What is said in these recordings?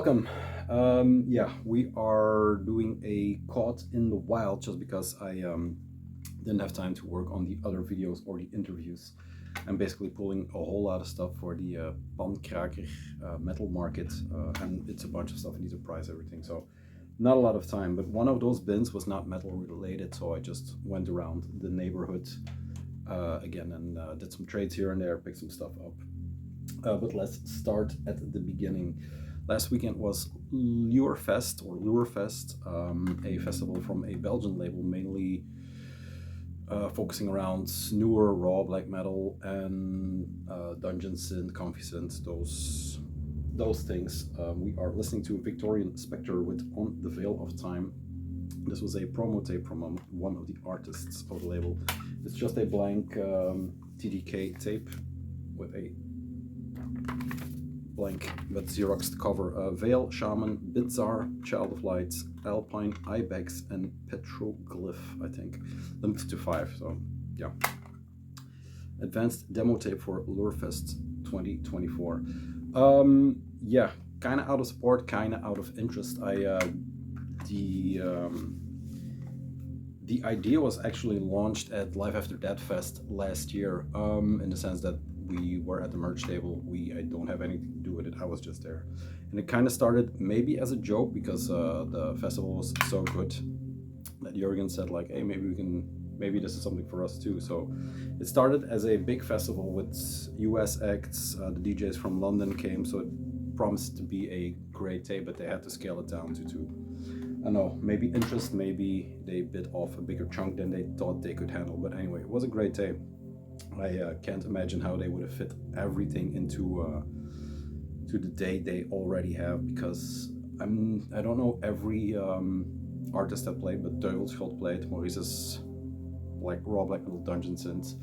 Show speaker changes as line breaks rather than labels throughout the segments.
Welcome. Yeah, we are doing a Caught in the Wild just because I didn't have time to work on the other videos or the interviews. I'm basically pulling a whole lot of stuff for the Pankraker metal market, and it's a bunch of stuff. I need to price everything, so not a lot of time. But one of those bins was not metal related, so I just went around the neighborhood again and did some trades here and there, picked some stuff up. But let's start at the beginning. Last weekend was Lurefest, a festival from a Belgian label, mainly focusing around newer raw black metal and dungeon synth, comfy synth, those things. We are listening to Victorian Spectre with On the Veil of Time. This was a promo tape from one of the artists of the label. It's just a blank TDK tape with a blank but Xeroxed cover. Veil, Shaman, Bizarre, Child of Lights, Alpine, Ibex, and Petroglyph, I think. Limited to 5, so yeah. Advanced demo tape for Lurefest 2024. Yeah, kind of out of support, kind of out of interest. The idea was actually launched at Live After Death Fest last year, in the sense that we were at the merch table. I don't have anything to do with it. I was just there, and it kind of started maybe as a joke because the festival was so good that Jürgen said like, "Hey, maybe this is something for us too." So it started as a big festival with US acts. The DJs from London came, so it promised to be a great day, but they had to scale it down to 2. I don't know, maybe interest, maybe they bit off a bigger chunk than they thought they could handle. But anyway, it was a great day. I can't imagine how they would have fit everything into to the day they already have, because I don't know every artist that played, but Teufelsschot played, Maurice's like raw black metal dungeon synth.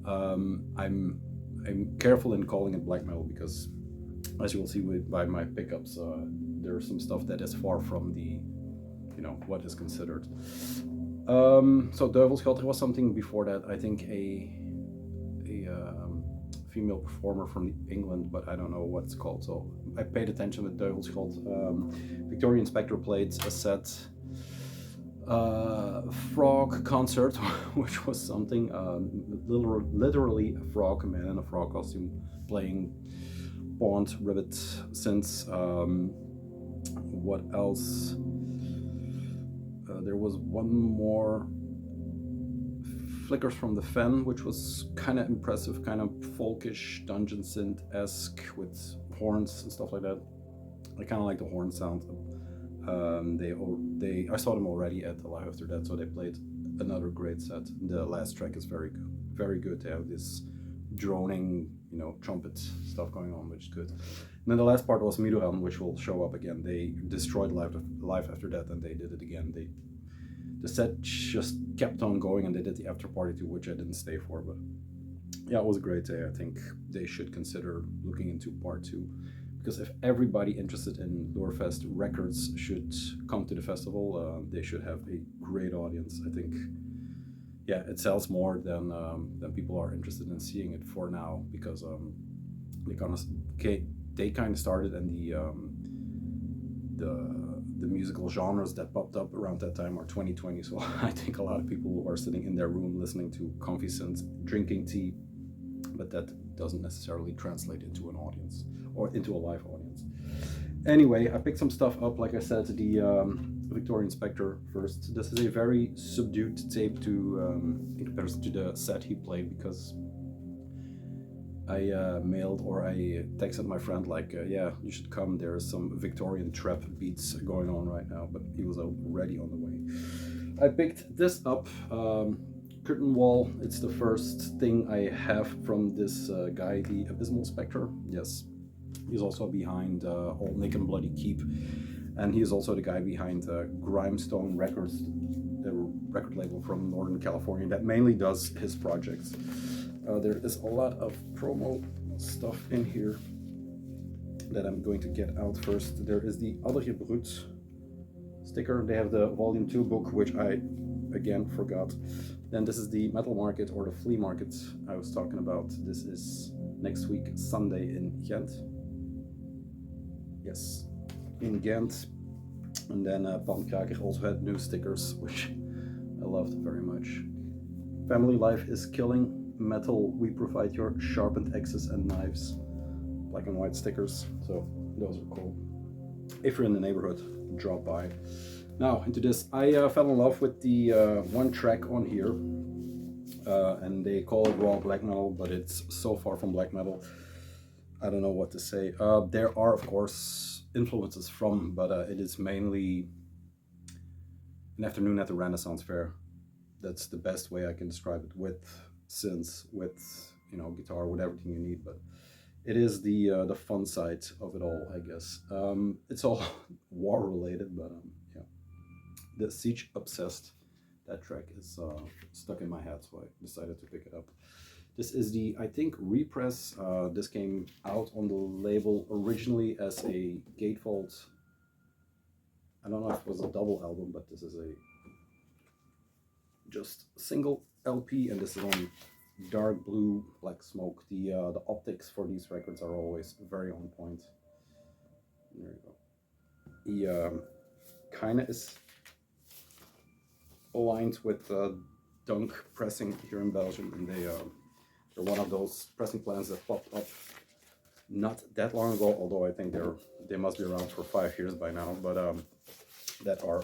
I'm careful in calling it black metal because, as you will see by my pickups, there's some stuff that is far from the what is considered. So Teufelsschot was something before that. I think a female performer from England, but I don't know what it's called. So I paid attention with Teufelsschot. Victorian Spectre played a set. Frog concert, which was something. Literally a frog, a man in a frog costume playing Bond, Ribbit synths. What else? There was one more, Flickers from the Fen, which was kind of impressive, kind of folkish, dungeon synth-esque with horns and stuff like that. I kind of like the horn sound. I saw them already at the Live After Death, so they played another great set. The last track is very good, very good. They have this droning, trumpet stuff going on, which is good. And then the last part was Miduran, which will show up again. They destroyed Live After Death, and they did it again. The set just kept on going, and they did the after party too, which I didn't stay for. But yeah, it was a great day. I think they should consider looking into part 2, because if everybody interested in Lurefest records should come to the festival, they should have a great audience. I think, yeah, it sells more than people are interested in seeing it for now, because they kind of started, and the musical genres that popped up around that time are 2020. So I think a lot of people are sitting in their room listening to comfy synths, drinking tea, but that doesn't necessarily translate into an audience or into a live audience. Anyway, I picked some stuff up. Like I said, the Victorian Spectre first. This is a very subdued tape in comparison to the set he played, because I mailed or I texted my friend like, yeah, you should come. There's some Victorian trap beats going on right now, but he was already on the way. I picked this up, Curtain Wall. It's the first thing I have from this guy, the Abysmal Spectre. Yes, he's also behind Old Nick and Bloody Keep, and he's also the guy behind Grimestone Records, the record label from Northern California that mainly does his projects. There is a lot of promo stuff in here that I'm going to get out first. There is the Adrje Brut sticker. They have the Volume 2 book, which I again forgot. Then this is the metal market, or the flea market I was talking about. This is next week, Sunday, in Ghent. Yes. in Ghent. And then Pankraker also had new stickers, which I loved very much. Family life is killing. Metal, we provide your sharpened axes and knives. Black and white stickers, so those are cool. If you're in the neighborhood, drop by. Now into this, I fell in love with the one track on here, and they call it raw black metal, but it's so far from black metal. I don't know what to say. There are of course influences from, but it is mainly an afternoon at the Renaissance Fair. That's the best way I can describe it, with synths, with guitar, with everything you need. But it is the fun side of it all, I guess. It's all war related, but yeah. The Siege Obsessed, that track is stuck in my head, so I decided to pick it up. This is the, I think, repress. This came out on the label originally as a gatefold. I don't know if it was a double album, but this is a just single LP, and this is on dark blue, black smoke. The optics for these records are always very on point. There you go. He kind of is aligned with Dunk Pressing here in Belgium, and they're one of those pressing plants that popped up not that long ago, although I think they must be around for 5 years by now, but that are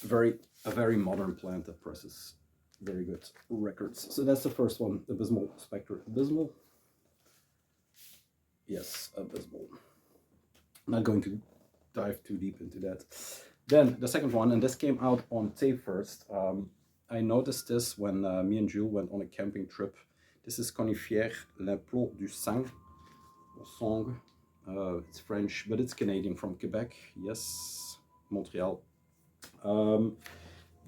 a very modern plant that presses very good records. So that's the first one, Abysmal Spectre. Abysmal? Yes, Abysmal. I'm not going to dive too deep into that. Then the second one, and this came out on tape first. I noticed this when me and Jules went on a camping trip. This is Conifère, l'implot du sang, or song. It's French, but it's Canadian, from Quebec. Yes, Montreal.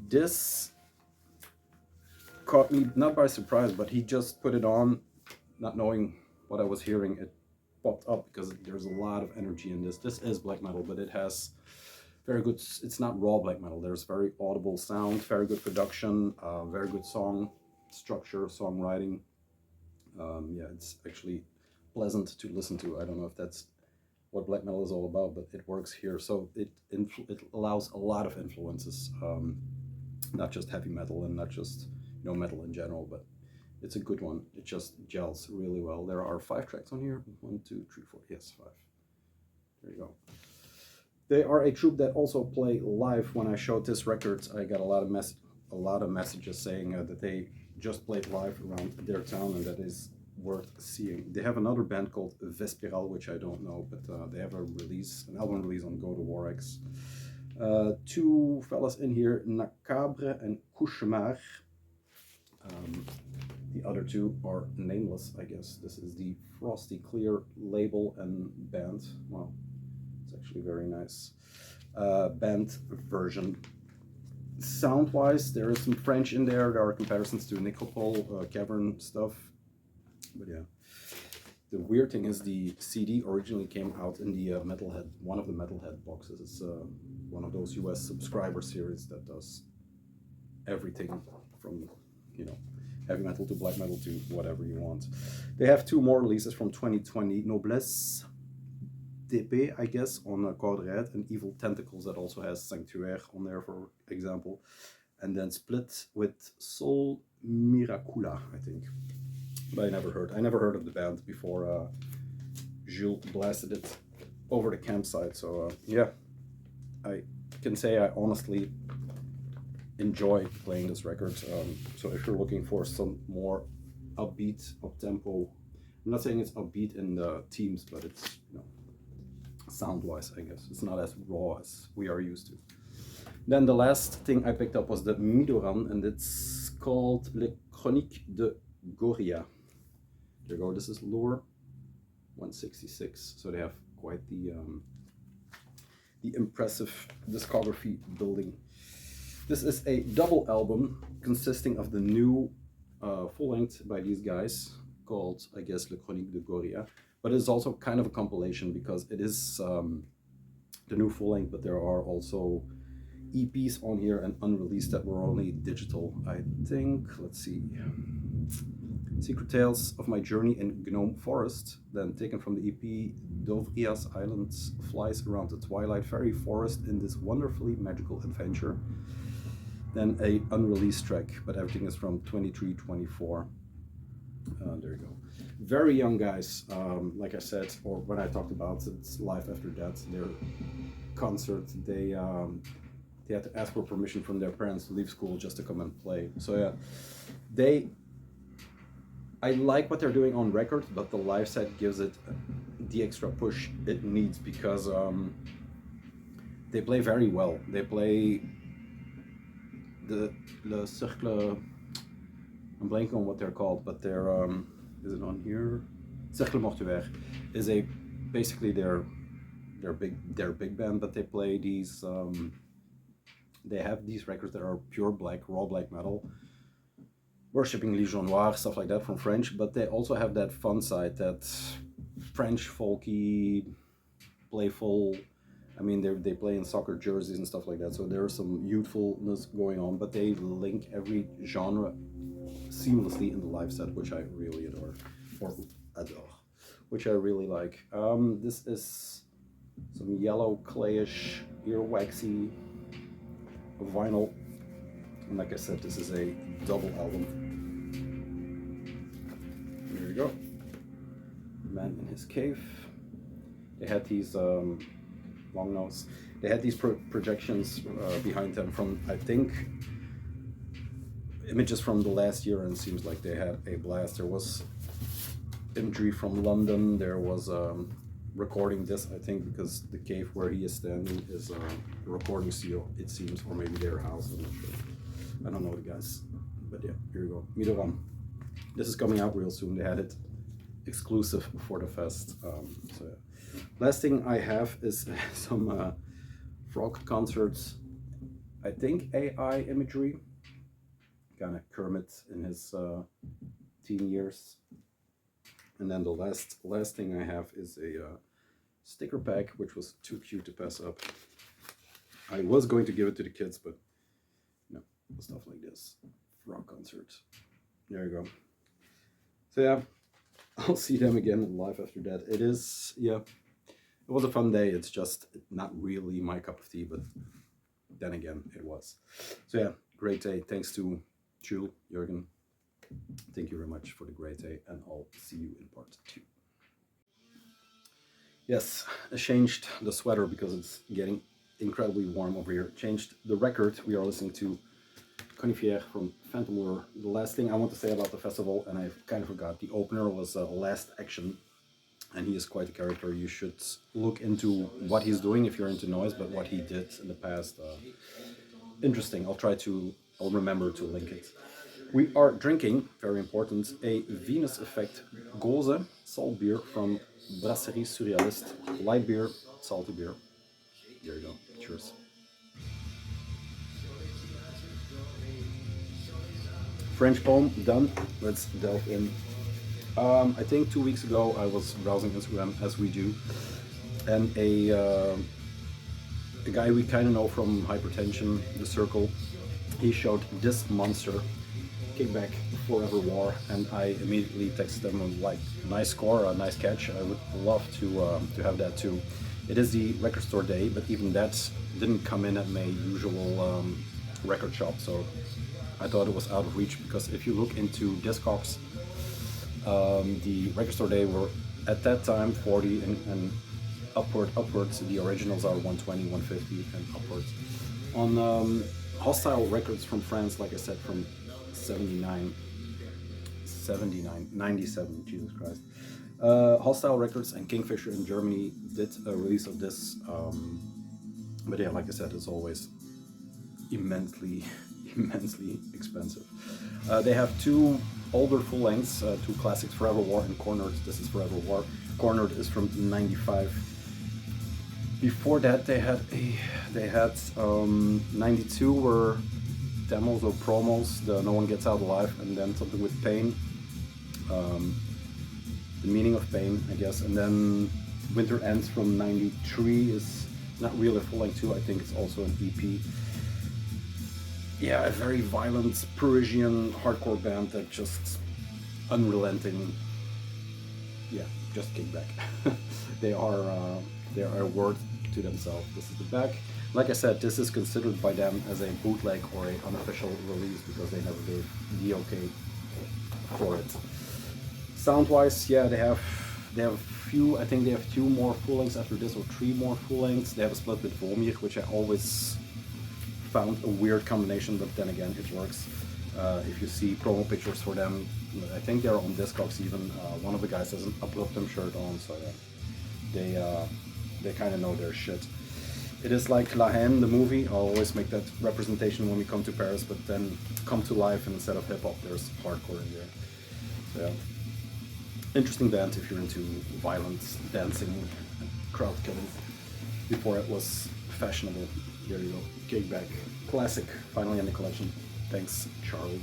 This caught me not by surprise, but he just put it on, not knowing what I was hearing. It popped up because there's a lot of energy in this. This is black metal, but it has very good, it's not raw black metal. There's very audible sound, very good production, very good song structure, songwriting. Yeah, it's actually pleasant to listen to. I don't know if that's what black metal is all about, but it works here. So it allows a lot of influences, not just heavy metal and not just metal in general, but it's a good one. It just gels really well. There are 5 tracks on here. 1, 2, 3, 4. Yes, 5. There you go. They are a troupe that also play live. When I showed this record, I got a lot of messages saying that they just played live around their town, and that is worth seeing. They have another band called Vespiral, which I don't know, but they have an album release on Go to Warx. 2 fellas in here, Macabre and Cauchemar. The other 2 are nameless, I guess. This is the Frosty Clear label and band. Wow, it's actually very nice. Band version. Sound-wise, there is some French in there. There are comparisons to Necropole, Cavern stuff. But yeah, the weird thing is the CD originally came out in the Metalhead, one of the Metalhead boxes. It's one of those US subscriber series that does everything from, heavy metal to black metal to whatever you want. They have 2 more releases from 2020, Noblesse DP, I guess, on Quadrat, and Evil Tentacles that also has Sanctuaire on there, for example. And then Split with Sol Miracula, I think. But I never heard of the band before Jules blasted it over the campsite. So yeah, I can say I honestly enjoy playing this record. So if you're looking for some more upbeat, up-tempo, I'm not saying it's upbeat in the themes, but it's, sound-wise, I guess. It's not as raw as we are used to. Then the last thing I picked up was the Midoran, and it's called Les Chroniques de Goria. There you go, this is Lure 166, so they have quite the impressive discography building. This is a double album consisting of the new full-length by these guys called, I guess, Les Chroniques de Goria, but it's also kind of a compilation because it is the new full-length, but there are also EPs on here and unreleased that were only digital, I think. Let's see. Secret Tales of My Journey in Gnome Forest, then taken from the EP Dovrias Islands Flies Around the Twilight Fairy Forest in this wonderfully magical adventure. Then a unreleased track, but everything is from 23-24. There you go. Very young guys, like I said, or when I talked about it's Life After Death, their concert, they had to ask for permission from their parents to leave school just to come and play. So yeah, I like what they're doing on record, but the live set gives it the extra push it needs because they play very well. They play Le Cercle, I'm blanking on what they're called, but they're, is it on here? Cercle Mortuaire is basically their big band, but they play these, they have these records that are pure black, raw black metal, worshipping Légion Noire, stuff like that from French, but they also have that fun side, that French folky, playful, I mean, they play in soccer jerseys and stuff like that, so there's some youthfulness going on, but they link every genre seamlessly in the live set, which I really adore, which I really like. This is some yellow clayish, earwaxy vinyl, and like I said, this is a double album. Here we go. Man in His Cave. They had these long nose. They had these projections behind them from, I think, images from the last year, and it seems like they had a blast. There was imagery from London. There was recording this, I think, because the cave where he is standing is a recording studio, it seems, or maybe their house, I'm not sure. I don't know the guys, but yeah, here we go. Midoram. This is coming out real soon. They had it exclusive for the fest. So yeah. Last thing I have is some frog concerts. I think AI imagery, kind of Kermit in his teen years. And then the last thing I have is a sticker pack, which was too cute to pass up. I was going to give it to the kids, but no, stuff like this. Frog concerts. There you go. So yeah, I'll see them again live after that. It is, yeah, it was a fun day. It's just not really my cup of tea, but then again, it was. So yeah, great day. Thanks to Jules, Jürgen. Thank you very much for the great day, and I'll see you in part 2. Yes, I changed the sweater because it's getting incredibly warm over here. Changed the record. We are listening to Conifière from Phantom Lure. The last thing I want to say about the festival, and I kind of forgot, the opener was Last Action, and he is quite a character. You should look into what he's doing if you're into noise, but what he did in the past, interesting. I'll remember to link it. We are drinking, very important, a Venus Effect Gose salt beer from Brasserie Surrealist. Light beer, salty beer. There you go. Cheers. French poem done. Let's delve in. I think 2 weeks ago I was browsing Instagram, as we do, and a guy we kind of know from Hypertension, The Circle, he showed this monster, Kickback Forever War, and I immediately texted him like, nice score, a nice catch. I would love to have that too. It is the record store day, but even that didn't come in at my usual record shop, so I thought it was out of reach, because if you look into Discogs, the record store day were at that time 40 and upwards. The originals are 120, 150 and upwards. On Hostile Records from France, like I said, from 97, Jesus Christ. Hostile Records and Kingfisher in Germany did a release of this, but yeah, like I said, it's always immensely expensive. They have 2 older full lengths, 2 classics, Forever War and Cornered. This is Forever War. Cornered is from 95. Before that, they had 92 were demos or promos, the No One Gets Out Alive, and then something with Pain, The Meaning of Pain, I guess, and then Winter Ends from 93 is not really a full length too. I think it's also an EP. Yeah, a very violent Parisian hardcore band that just, unrelenting, yeah, just kickback. They are a word to themselves. This is the back. Like I said, this is considered by them as a bootleg or an unofficial release because they never gave the okay for it. Sound-wise, yeah, they have few. I think they have 2 more full lengths after this, or 3 more full lengths. They have a split with Volmir, which I always found a weird combination, but then again, it works. If you see promo pictures for them, I think they're on Discogs even. One of the guys has an Abruptum shirt on, so yeah, they kind of know their shit. It is like La Haine, the movie. I'll always make that representation when we come to Paris, but then come to life, and instead of hip-hop, there's hardcore in there. So, yeah. Interesting band if you're into violence, dancing, crowd killing. Before it was fashionable. There you go. Kickback. Classic. Finally in the collection. Thanks, Charlie.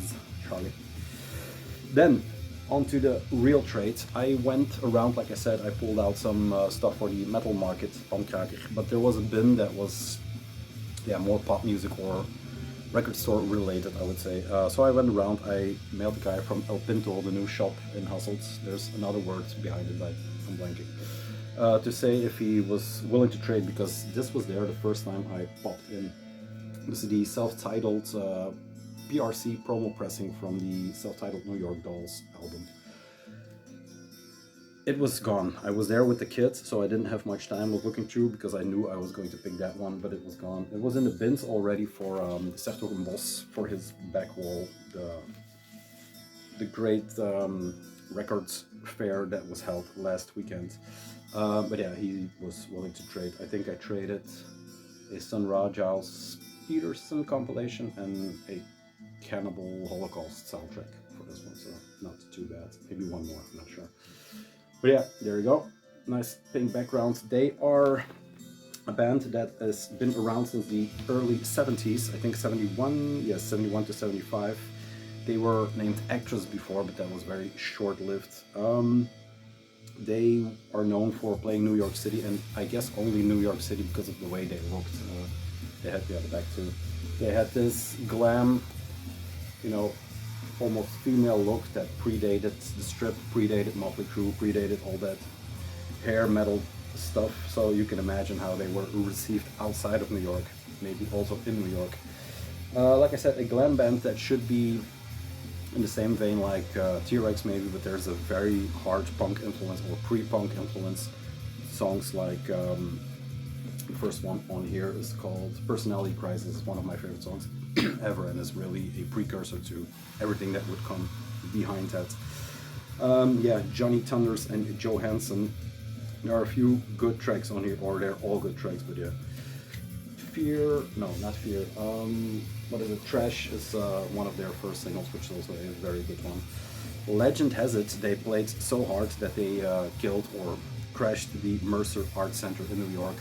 Then, onto the real trade. I went around, like I said, I pulled out some stuff for the metal market, Pankraker, but there was a bin that was, yeah, more pop music or record store related, I would say. So I went around, I mailed the guy from El Pinto, the new shop in Hasselt, there's another word behind it, I'm blanking, to say if he was willing to trade, because this was there the first time I popped in. This is the self-titled PRC promo pressing from the self-titled New York Dolls album. It was gone. I was there with the kids, so I didn't have much time of looking through because I knew I was going to pick that one, but it was gone. It was in the bins already for Boss for his back wall, the great records fair that was held last weekend. But yeah, he was willing to trade. I think I traded a Sun Ra Giles Peterson compilation and a Cannibal Holocaust soundtrack for this one, so not too bad. Maybe one more, I'm not sure. But yeah, there you go. Nice pink background. They are a band that has been around since the early 70s. I think 71, yes, 71 to 75. They were named Actress before, but that was very short-lived. They are known for playing New York City, and I guess only New York City because of the way they looked. They had the other back too. They had this glam, you know, almost female look that predated the Strip, predated Motley Crue, predated all that hair metal stuff. So you can imagine how they were received outside of New York, maybe also in New York. Like I said, a glam band that should be in the same vein like Thx maybe, but there's a very hard punk influence or pre-punk influence. Songs like the first one on here is called Personality Crisis, one of my favorite songs ever, and is really a precursor to everything that would come behind that. Yeah, Johnny Thunders and Joe Hansen. There are a few good tracks on here, or they're all good tracks, but yeah. Fear, no, not Fear. What is it? Trash is one of their first singles, which is also a very good one. Legend has it they played so hard that they killed or crashed the Mercer Art Center in New York.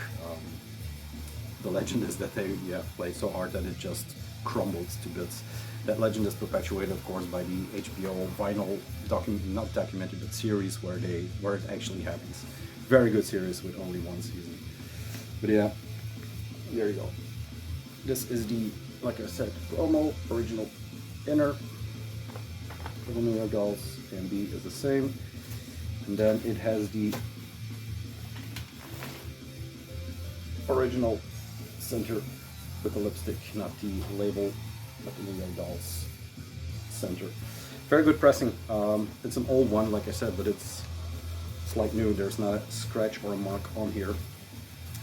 The legend is that they played so hard that it just crumbled to bits. That legend is perpetuated, of course, by the HBO vinyl not documentary, but series where it actually happens. Very good series with only one season. But yeah, there you go. This is the, like I said, promo original inner for the New York Dolls. And B is the same, and then it has the original center with the lipstick, not the label, but the New York Dolls center. Very good pressing. It's an old one, like I said, but it's like new. There's not a scratch or a mark on here,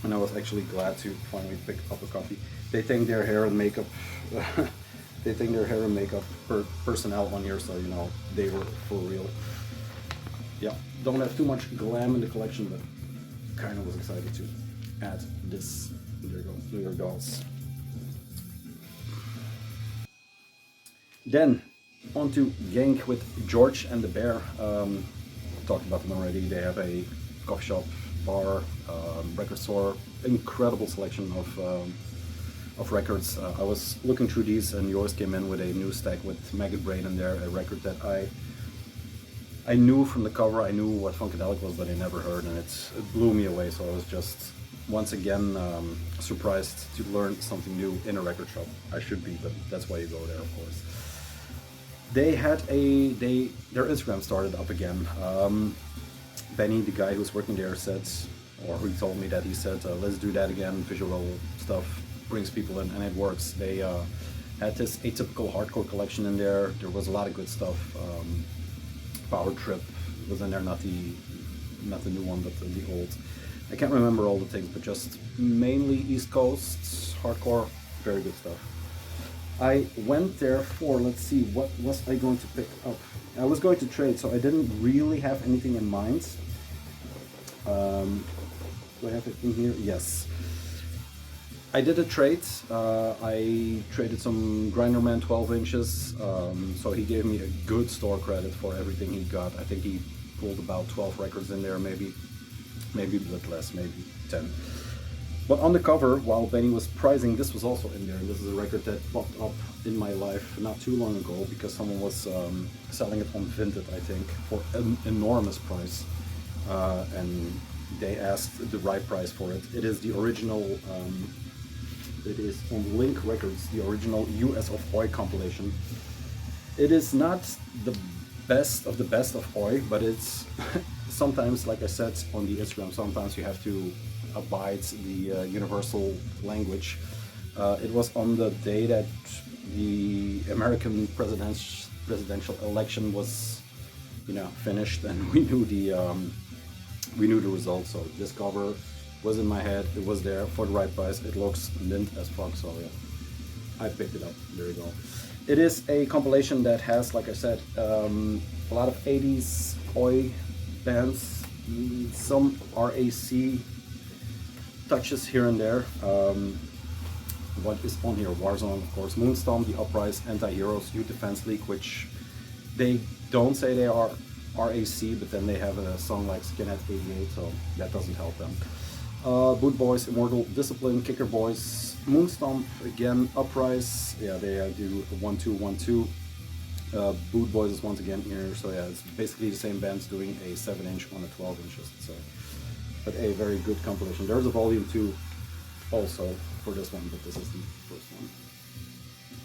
and I was actually glad to finally pick up a copy. They think their hair and makeup, personnel on here, so you know they were for real. Yeah, don't have too much glam in the collection, but kind of was excited to add this. There you go, New York Dolls. Then on to Yank with George and the Bear. Talked about them already. They have a coffee shop, bar, record store, incredible selection of records. I was looking through these, and yours came in with a new stack with Maggot Brain in there, a record that I knew from the cover. I knew what Funkadelic was, but I never heard, and it blew me away. So I was just once again surprised to learn something new in a record shop. I should be, but that's why you go there, of course. They had their Instagram started up again. Benny, the guy who's working there, said, or he told me that he said, let's do that again. Visual stuff brings people in, and it works. They had this atypical hardcore collection in there. There was a lot of good stuff. Power Trip was in there, not the new one, but the old. I can't remember all the things, but just mainly East Coast hardcore, very good stuff. I went there for, let's see, what was I going to pick up? I was going to trade, so I didn't really have anything in mind. Do I have it in here? Yes. I did a trade. I traded some Grinderman 12 inches, so he gave me a good store credit for everything he got. I think he pulled about 12 records in there, maybe a bit less, maybe 10. But on the cover, while Benny was pricing, this was also in there. And this is a record that popped up in my life not too long ago because someone was selling it on Vinted, I think, for an enormous price. And they asked the right price for it. It is the original, it is on Link Records, the original US of Oi compilation. It is not the best of Oi, but it's sometimes, like I said on the Instagram, sometimes you have to abide the universal language. It was on the day that the American presidential election was, finished, and we knew the results. So this cover was in my head. It was there for the right price. It looks mint as fuck. So yeah, I picked it up. There you go. It is a compilation that has, like I said, a lot of 80s Oi bands, some RAC touches here and there. What is on here? Warzone, of course, Moonstorm, The Uprise, Anti-Heroes, Youth Defense League, which they don't say they are RAC, but then they have a song like Skinhead 88, so that doesn't help them. Boot Boys, Immortal Discipline, Kicker Boys, Moonstomp, again, Uprise, yeah, they do 1-2, 1-2. Boot Boys is once again here, so yeah, it's basically the same bands doing a 7-inch on a 12 inches, so. But a very good compilation. There's a volume 2 also for this one, but this is the first one.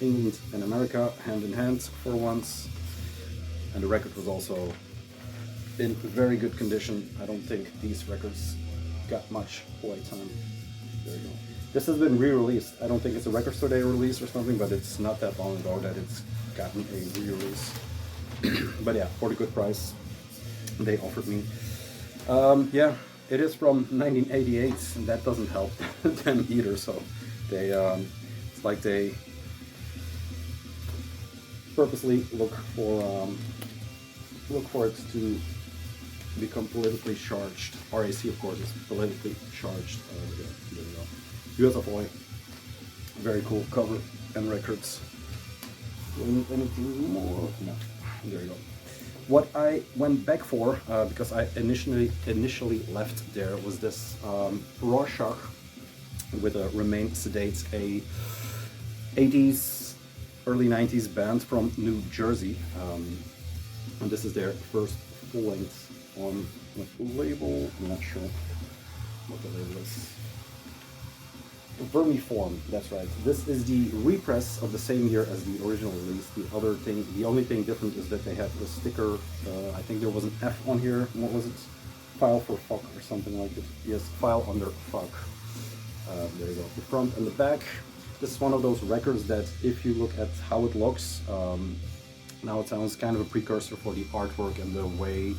England and America, hand in hand for once. And the record was also in very good condition. I don't think these records got much Oi time. There you go. This has been re-released. I don't think it's a Record Store Day release or something, but it's not that long ago that it's gotten a re-release. But yeah, for the good price they offered me. Yeah, it is from 1988, and that doesn't help them either. So they, it's like they purposely look for it to become politically charged. RAC, of course, is politically charged. Yeah, there we go. US of Oi. Very cool cover and records. Anything more? No. There you go. What I went back for, because I initially left there, was this Rorschach with a Remain Sedate, a 80s, early 90s band from New Jersey. And this is their first full length on what label, I'm not sure what the label is. Vermiform, that's right. This is the repress of the same year as the original release. The only thing different is that they have a sticker. I think there was an F on here. What was it? File for fuck or something like it. Yes, file under fuck. There you go. The front and the back. This is one of those records that, if you look at how it looks, now it sounds kind of a precursor for the artwork and the way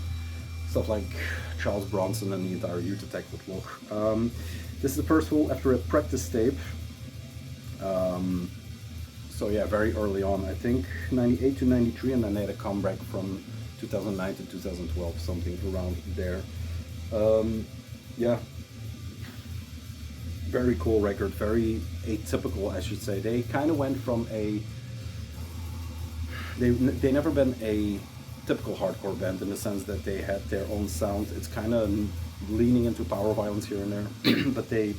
stuff like Charles Bronson and the entire Youth Attack would look. This is the first full after a practice tape. So yeah, very early on, I think 98 to 93, and then they had a comeback from 2009 to 2012, something around there. Yeah, very cool record, very atypical, I should say. They kind of went from they never been a typical hardcore band in the sense that they had their own sound. It's kind of leaning into power violence here and there, but they,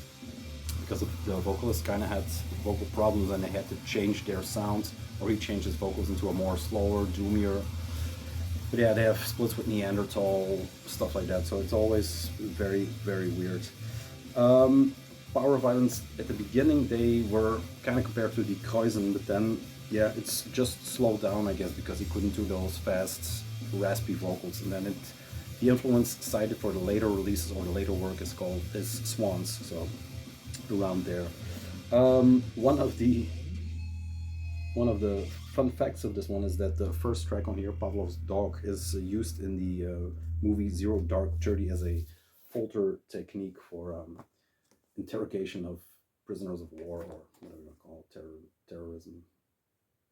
because the vocalist kind of had vocal problems and they had to change their sound, or he changed his vocals into a more slower, doomier. But yeah, they have splits with Neanderthal, stuff like that, so it's always very, very weird. power violence at the beginning, they were kind of compared to the Kreuzen, but then, yeah, it's just slowed down, I guess, because he couldn't do those fast, raspy vocals. And then the influence cited for the later releases or the later work is Swans, so around there. One of the fun facts of this one is that the first track on here, Pavlov's Dog, is used in the movie Zero Dark 30 as a folter technique for interrogation of prisoners of war, or whatever you call it, terrorism.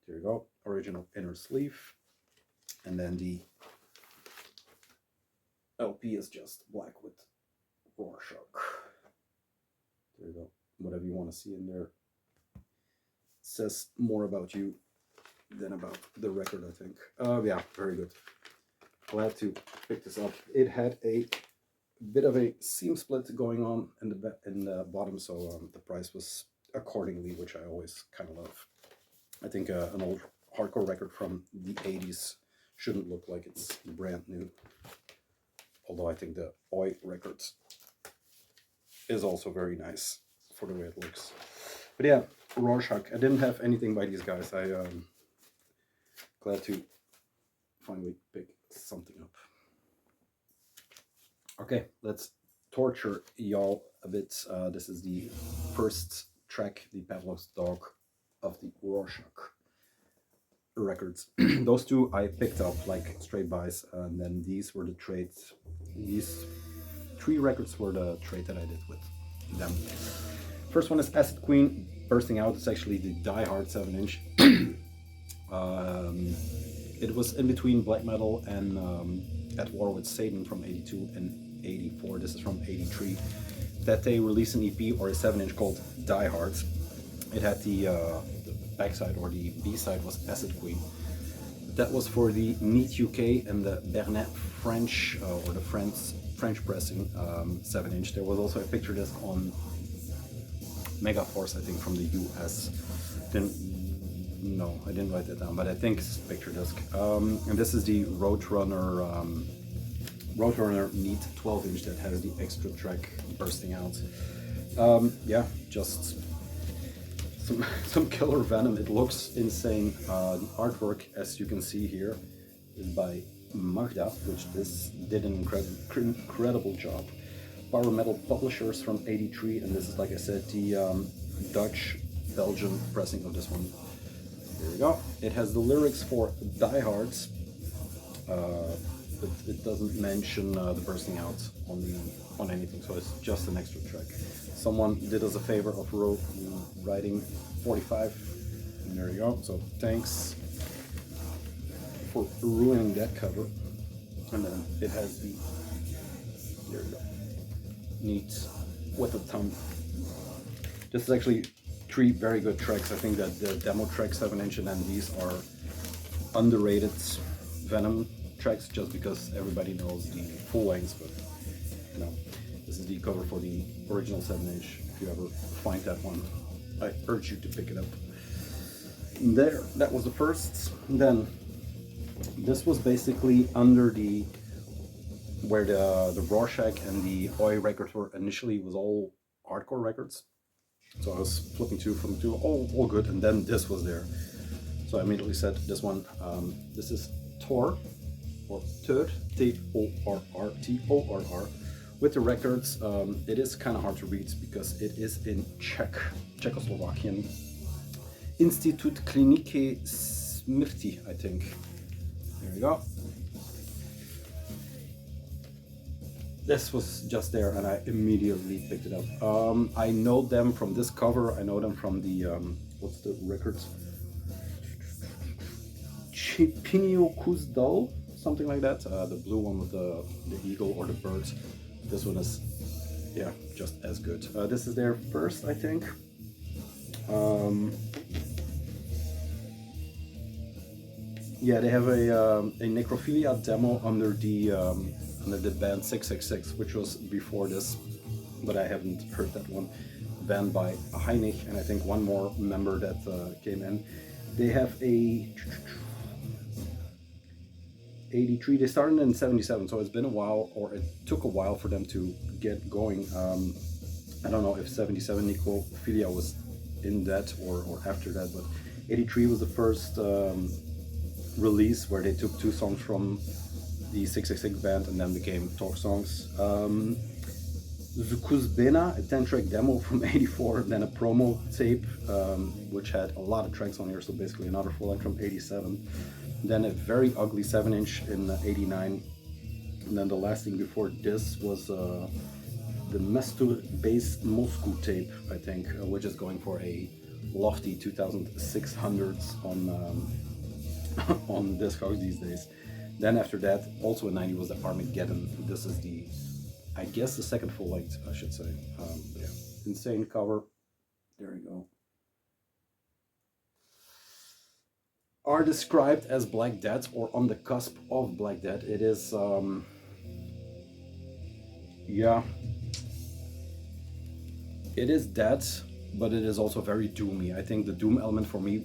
There you go, original inner sleeve. And then the LP is just black with Rorschach. There you go, whatever you want to see in there. Says more about you than about the record, I think. Yeah, very good. Glad to pick this up. It had a bit of a seam split going on in the bottom, so the price was accordingly, which I always kind of love. I think an old hardcore record from the 80s shouldn't look like it's brand new. Although I think the Oi record is also very nice for the way it looks. But yeah, Rorschach. I didn't have anything by these guys. I glad to finally pick something up. Okay, let's torture y'all a bit. This is the first track, the Pavlov's Dog of the Rorschach records. Those two I picked up like straight buys, and then these were the trades. These 3 records were the trade that I did with them. First one is Acid Queen, Bursting Out. It's actually the Die Hard 7-inch. It was in between black metal and At War with Satan from 82 and 84. This is from 83. That they released an EP or a 7-inch called Die Hard. It had the backside, or the B-side was Acid Queen. That was for the Neat UK and the Bernet French, or the French pressing 7-inch. There was also a picture disc on Megaforce, I think, from the US. No, I didn't write that down, but I think it's picture disc. And this is the Roadrunner Neat 12-inch that has the extra track Bursting Out. Yeah, just some killer Venom. It looks insane. The artwork, as you can see here, is by Magda, which this did an incredible job. Power Metal Publishers from 83, and this is, like I said, the Dutch-Belgian pressing of this one. Here we go. It has the lyrics for Die Hards, but it doesn't mention the Bursting Out on anything, so it's just an extra track. Someone did us a favor of writing 45, and there you go. So thanks for ruining that cover. And then it has the, there you go, Neat with the thumb. This is actually 3 very good tracks. I think that the demo track 7-inch and then these are underrated Venom tracks, just because everybody knows the full lengths, but you know, this is the cover for the original 7-inch. If you ever find that one, I urge you to pick it up. There, that was the first. And then this was basically under the, where the Rorschach and the Oi records were initially. It was all hardcore records. So I was flipping from two, all good, and then this was there. So I immediately said this one. This is Törr, or Törr, T-O-R-R, T-O-R-R. With the records, it is kind of hard to read because it is in Czechoslovakian. Institut, Klinické, Smrti, I think. There we go. This was just there and I immediately picked it up. I know them from this cover. I know them from the, what's the records? Chcípni O Kus Dál, something like that. The blue one with the eagle or the birds. This one is, yeah, just as good. This is their first, I think. Yeah, they have a necrophilia demo under the band 666, which was before this, but I haven't heard that one. Band by Heinrich and I think one more member that came in. They have a 83. They started in 77, so it's been a while, or it took a while for them to get going. I don't know if 77 Necrophilia was in that or after that, but 83 was the first release where they took 2 songs from the 666 band and then became talk songs. Zukuzbena, a 10-track demo from 84, then a promo tape, which had a lot of tracks on here, so basically another full length from 87. Then a very ugly 7-inch in 89. And then the last thing before this was the Mestur-based Moscow tape, I think, which is going for a lofty 2,600s on on Discogs these days. Then after that, also in 90 was the Armageddon. This is the, I guess, the second full length, I should say. Yeah, insane cover. There you go. Are described as Black Death or on the cusp of Black Death. It is, yeah, it is death, but it is also very doomy. I think the doom element for me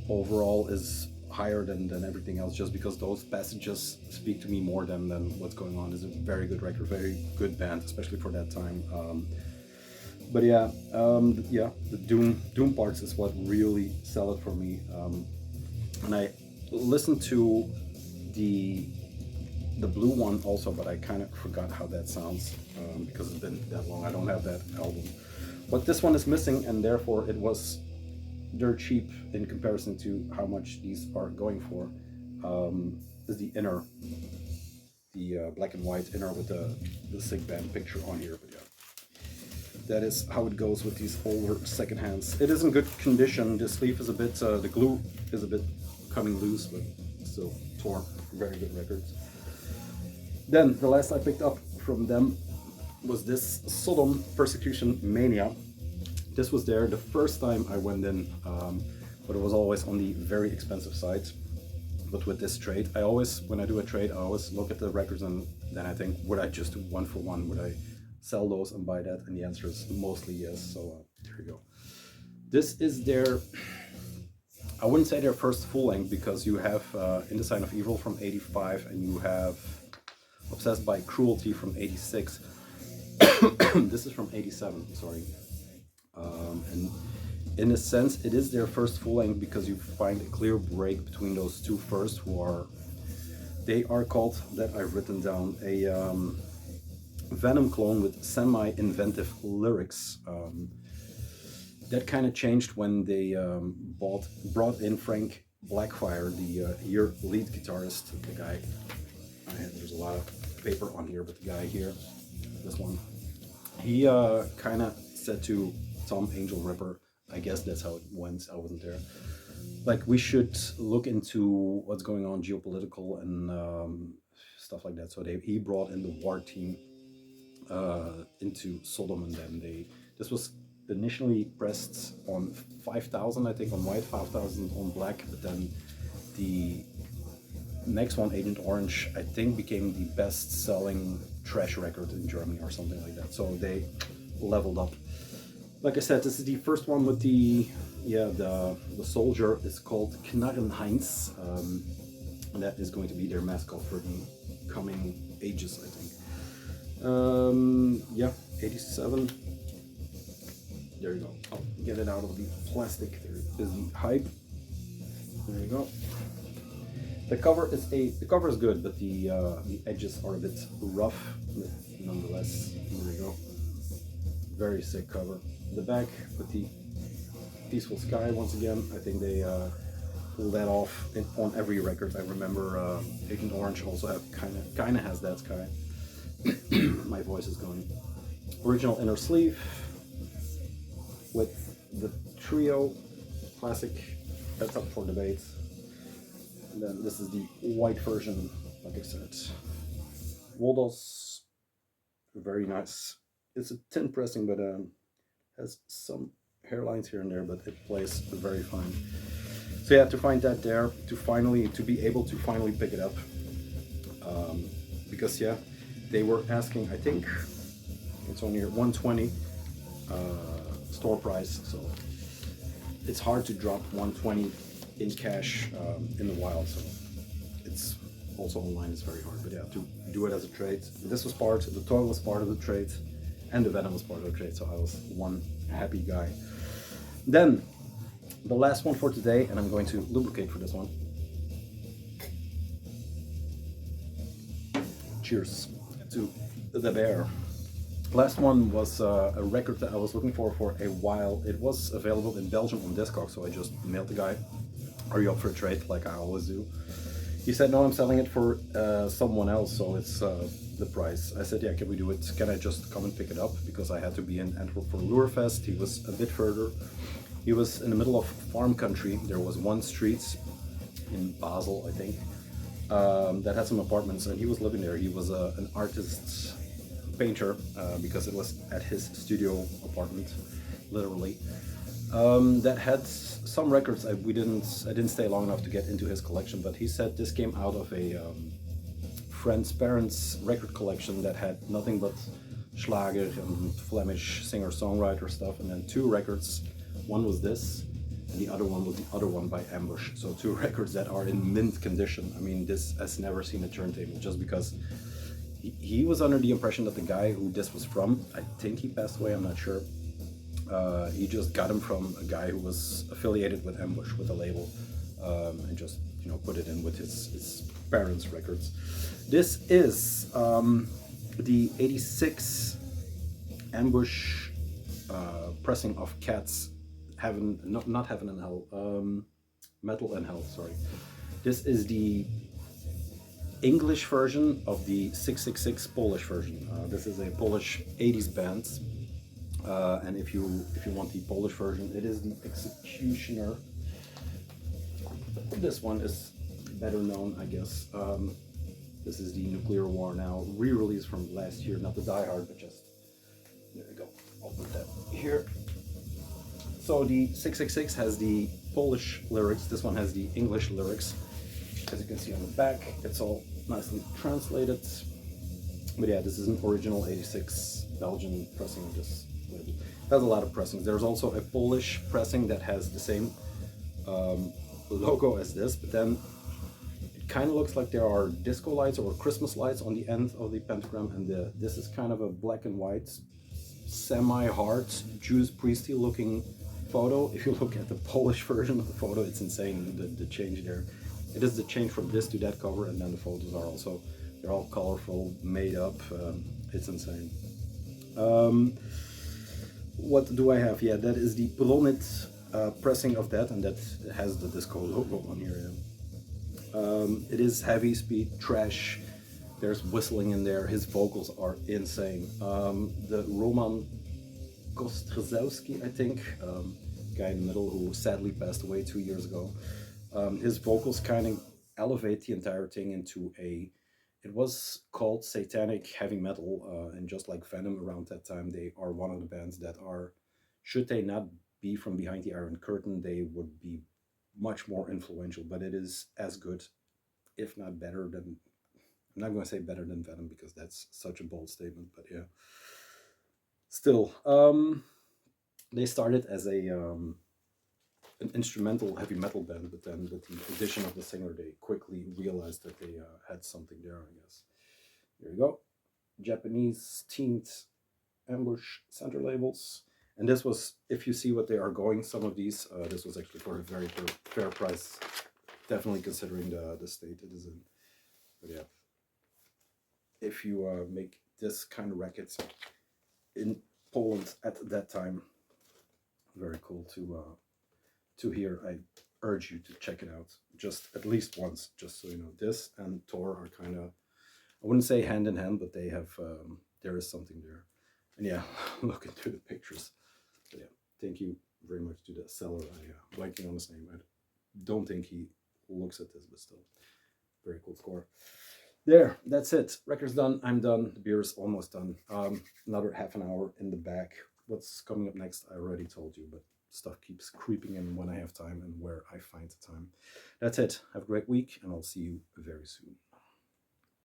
overall is higher than everything else, just because those passages speak to me more than what's going on. It's a very good record, very good band, especially for that time. But yeah, yeah, the doom parts is what really sell it for me. And I listened to the blue one also, but I kind of forgot how that sounds because it's been that long. I don't have that album. But this one is missing, and therefore it was dirt cheap in comparison to how much these are going for. Is the inner, the black and white inner with the sick band picture on here. But yeah, that is how it goes with these older second hands. It is in good condition. The sleeve is a bit, the glue is a bit coming loose, but still torn. Very good records. Then the last I picked up from them was this Sodom Persecution Mania. This was there the first time I went in, but it was always on the very expensive side. But with this trade, I always, when I do a trade, I always look at the records and then I think, would I just do 1 for 1? Would I sell those and buy that? And the answer is mostly yes. So there you go. This is their, I wouldn't say their first full length, because you have In the Sign of Evil from 85 and you have Obsessed by Cruelty from 86. This is from 87, sorry. And in a sense, it is their first full length because you find a clear break between those two first, who are, they are called, that I've written down, a Venom clone with semi-inventive lyrics. That kind of changed when they brought in Frank Blackfire, the here lead guitarist, the guy, there's a lot of paper on here, but the guy here, this one, he kind of said to Tom Angel Ripper, I guess that's how it went, I wasn't there, like, we should look into what's going on geopolitical and stuff like that. So he brought in the war team into Sodom, and then this was initially pressed on 5,000, I think, on white, 5,000 on black, but then the next one, Agent Orange, I think became the best-selling trash record in Germany or something like that. So they leveled up. Like I said, this is the first one with the soldier is called Knarrenheinz, and that is going to be their mascot for the coming ages, I think. Yeah, 87. There you go. I'll get it out of the plastic. There is the hype. There you go. The cover is good, but the edges are a bit rough, but nonetheless. There you go. Very sick cover. The back with the Peaceful Sky once again. I think they pull that off on every record. I remember Agent Orange also kind of has that sky. My voice is going. Original inner sleeve with the trio classic. That's up for debate. And then this is the white version, like I said. Waldos, very nice. It's a tin pressing, but has some hairlines here and there, but it plays very fine. So yeah, to find that there, to be able to finally pick it up, because yeah, they were asking, I think it's only at 120 store price, so it's hard to drop 120 in cash in the wild, so it's also online is very hard. But yeah, to do it as a trade, this was the toy was part of the trade. and the Venom was part of the trade, so I was one happy guy. Then, the last one for today, and I'm going to lubricate for this one. Cheers to the bear. Last one was a record that I was looking for a while. It was available in Belgium on Discogs, so I just mailed the guy, "Are you up for a trade?" like I always do. He said, "No, I'm selling it for someone else, so it's the price." I said, "Yeah, can we do it? Can I just come and pick it up?" Because I had to be in Antwerp for Lurefest. He was a bit further. He was in the middle of farm country. There was one street in Basel, I think, that had some apartments, and he was living there. He was an artist painter, because it was at his studio apartment, literally. That had some records. I didn't stay long enough to get into his collection, but he said this came out of a friend's parents' record collection that had nothing but Schlager and Flemish singer-songwriter stuff, and then two records. One was this, and the other one was the other one by Ambush. So two records that are in mint condition. I mean, this has never seen a turntable, just because he was under the impression that the guy who this was from, I think he passed away, I'm not sure. He just got him from a guy who was affiliated with Ambush, with a label, and just, you know, put it in with his parents' records. This is the '86 Ambush pressing of Cat's Heaven, not Heaven and Hell, Metal and Hell, sorry. This is the English version of the 666 Polish version. This is a Polish 80s band. And if you want the Polish version, it is the Executioner. This one is better known, I guess. This is the Nuclear War Now, re-release from last year, not the Die Hard, but just, there we go, I'll put that here. So the 666 has the Polish lyrics, this one has the English lyrics. As you can see on the back, it's all nicely translated. But yeah, this is an original '86 Belgian pressing of this label. It has a lot of pressings. There's also a Polish pressing that has the same logo as this, but then it kind of looks like there are disco lights or Christmas lights on the end of the pentagram, and this is kind of a black and white, semi-hard, Judas Priesty looking photo. If you look at the Polish version of the photo, it's insane, the change there. It is the change from this to that cover, and then the photos are also, they're all colorful, made up. It's insane. What do I have? Yeah, that is the Blonit pressing of that, and that has the disco logo on here. Yeah. It is heavy speed, trash. There's whistling in there. His vocals are insane. The Roman Kostrzelski, I think, guy in the middle who sadly passed away 2 years ago. His vocals kind of elevate the entire thing into it was called Satanic Heavy Metal, and just like Venom around that time, they are one of the bands that are, should they not be from behind the Iron Curtain, they would be much more influential, but it is as good, if not better than, I'm not going to say better than Venom because that's such a bold statement, but yeah. Still, they started as an instrumental heavy metal band, but then with the addition of the singer, they quickly realized that they had something there, I guess. There you go. Japanese themed Ambush center labels. And this was, if you see what they are going, some of these, this was actually for a very fair price, definitely considering the state it is in. But yeah, if you make this kind of racket in Poland at that time, very cool to hear. I urge you to check it out, just at least once, just so you know. This and Törr are kind of, I wouldn't say hand in hand, but they have, there is something there. And yeah, look into the pictures. But yeah, thank you very much to the seller. I blanking on his name. I don't think he looks at this, but still, very cool score. There, that's it. Record's done. I'm done. The beer is almost done. Another half an hour in the back. What's coming up next, I already told you, but stuff keeps creeping in when I have time and where I find the time. That's it. Have a great week, and I'll see you very soon.